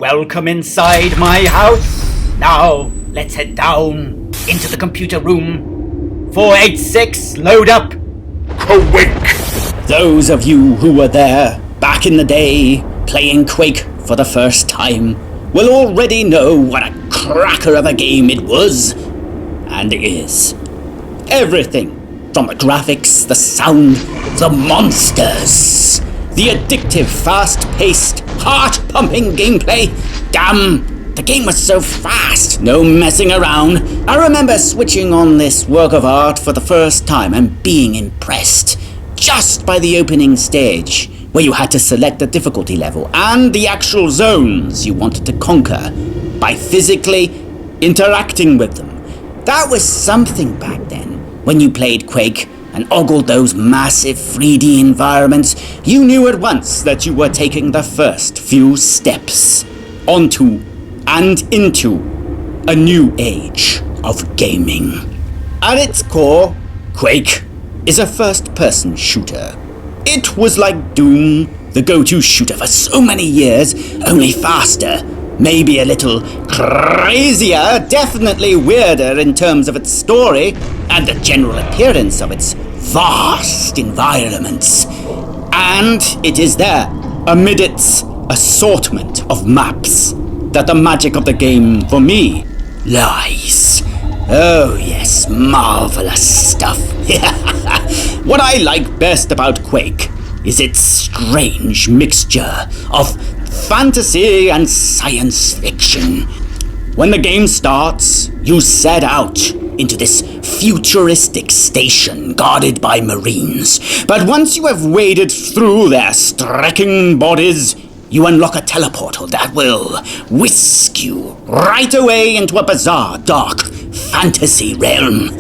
Welcome inside my house. Now, let's head down into the computer room. 486, load up. QUAKE! Those of you who were there back in the day playing Quake for the first time will already know what a cracker of a game it was and is. Everything from the graphics, the sound, the monsters, the addictive, fast-paced, heart-pumping gameplay. Damn, the game was so fast, no messing around. I remember switching on this work of art for the first time and being impressed just by the opening stage, where you had to select the difficulty level and the actual zones you wanted to conquer by physically interacting with them. That was something back then. When you played Quake and ogled those massive 3D environments, you knew at once that you were taking the first few steps onto and into a new age of gaming. At its core, Quake is a first-person shooter. It was like Doom, the go-to shooter for so many years, only faster, maybe a little crazier, definitely weirder in terms of its story and the general appearance of its vast environments. And it is there, amid its assortment of maps, that the magic of the game, for me, lies. Oh yes, marvelous stuff. What I like best about Quake is its strange mixture of fantasy and science fiction. When the game starts, you set out into this futuristic station guarded by Marines. But once you have waded through their striking bodies, you unlock a teleportal that will whisk you right away into a bizarre, dark fantasy realm.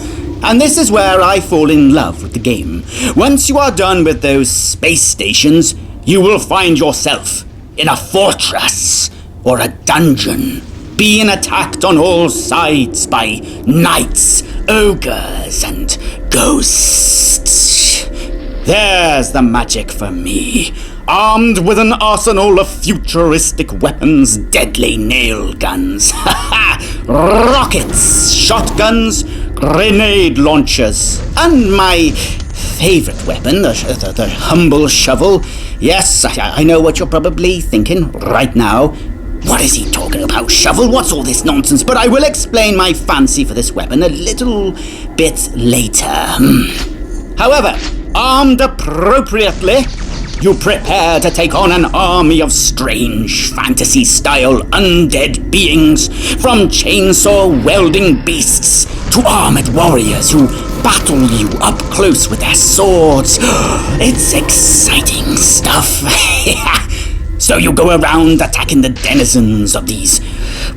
And this is where I fall in love with the game. Once you are done with those space stations, you will find yourself in a fortress or a dungeon, being attacked on all sides by knights, ogres, and ghosts. There's the magic for me. Armed with an arsenal of futuristic weapons, deadly nail guns, rockets, shotguns, grenade launchers, and my favorite weapon, the humble shovel. Yes, I know what you're probably thinking right now. What is he talking about? Shovel? What's all this nonsense? But I will explain my fancy for this weapon a little bit later. However, armed appropriately, you prepare to take on an army of strange, fantasy-style undead beings, from chainsaw-wielding beasts to armored warriors who battle you up close with their swords. It's exciting stuff. So you go around attacking the denizens of these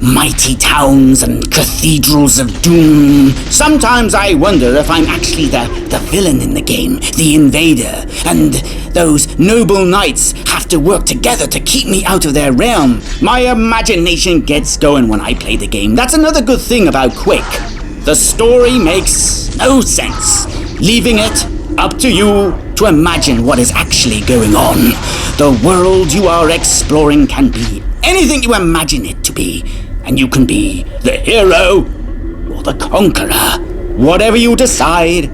mighty towns and cathedrals of doom. Sometimes I wonder if I'm actually the villain in the game, the invader, and those noble knights have to work together to keep me out of their realm. My imagination gets going when I play the game. That's another good thing about Quake. The story makes no sense, leaving it up to you to imagine what is actually going on. The world you are exploring can be anything you imagine it to be, and you can be the hero or the conqueror. Whatever you decide,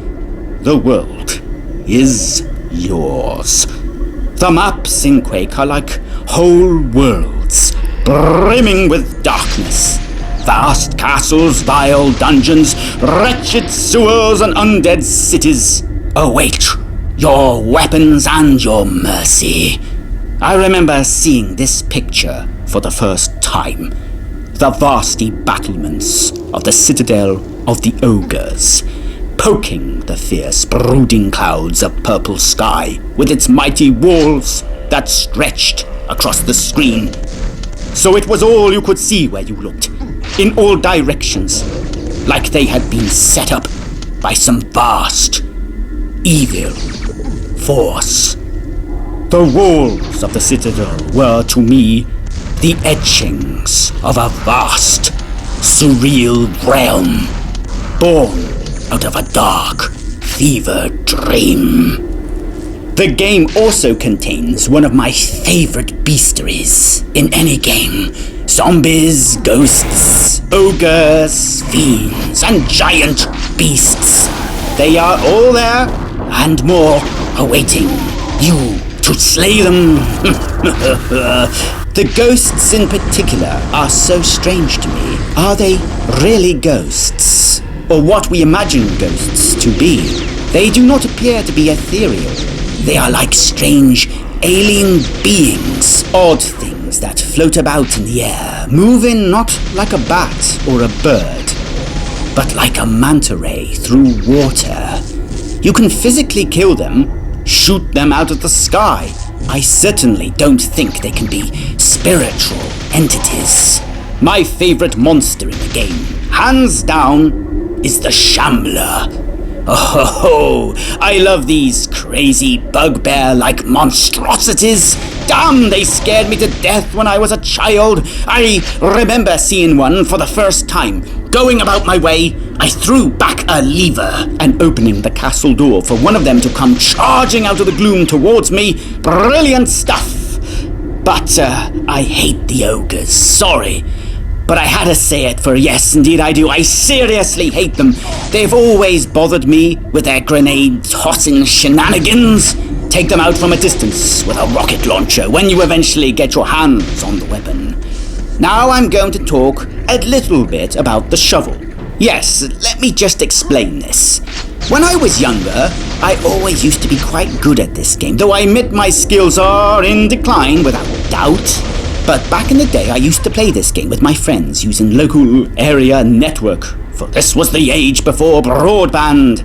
the world is yours. The maps in Quake are like whole worlds, brimming with darkness. Vast castles, vile dungeons, wretched sewers, and undead cities await your weapons and your mercy. I remember seeing this picture for the first time. The vasty battlements of the citadel of the ogres, poking the fierce, brooding clouds of purple sky with its mighty walls that stretched across the screen. So it was all you could see where you looked, in all directions, like they had been set up by some vast, evil force. The walls of the citadel were, to me, the etchings of a vast, surreal realm, born out of a dark, fevered dream. The game also contains one of my favorite beasteries in any game, Zombies, ghosts, ogres, fiends, and giant beasts. They are all there, and more awaiting you to slay them. The ghosts in particular are so strange to me. Are they really ghosts? Or what we imagine ghosts to be? They do not appear to be ethereal. They are like strange alien beings, odd things that float about in the air, moving not like a bat or a bird, but like a manta ray through water. You can physically kill them, shoot them out of the sky. I certainly don't think they can be spiritual entities. My favorite monster in the game, hands down, is the Shambler. Oh, I love these crazy bugbear-like monstrosities. Damn, they scared me to death when I was a child. I remember seeing one for the first time. Going about my way, I threw back a lever and opening the castle door for one of them to come charging out of the gloom towards me. Brilliant stuff. But I hate the ogres, sorry. But I had to say it, for yes, indeed I do. I seriously hate them. They've always bothered me with their grenade-tossing shenanigans. Take them out from a distance with a rocket launcher when you eventually get your hands on the weapon. Now I'm going to talk a little bit about the shovel. Yes, let me just explain this. When I was younger, I always used to be quite good at this game, though I admit my skills are in decline without doubt. But back in the day, I used to play this game with my friends using local area network, for this was the age before broadband.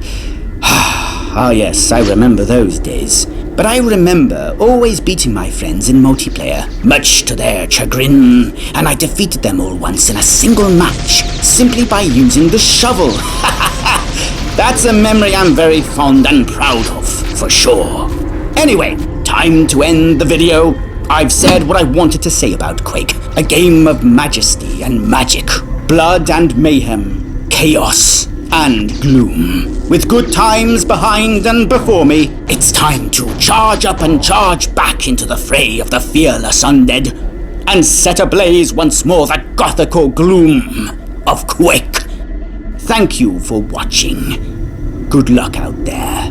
Ah yes, I remember those days. But I remember always beating my friends in multiplayer, much to their chagrin, and I defeated them all once in a single match, simply by using the shovel. That's a memory I'm very fond and proud of, for sure. Anyway, time to end the video. I've said what I wanted to say about Quake. A game of majesty and magic, blood and mayhem, chaos and gloom. With good times behind and before me, it's time to charge up and charge back into the fray of the fearless undead and set ablaze once more the gothical gloom of Quake. Thank you for watching. Good luck out there.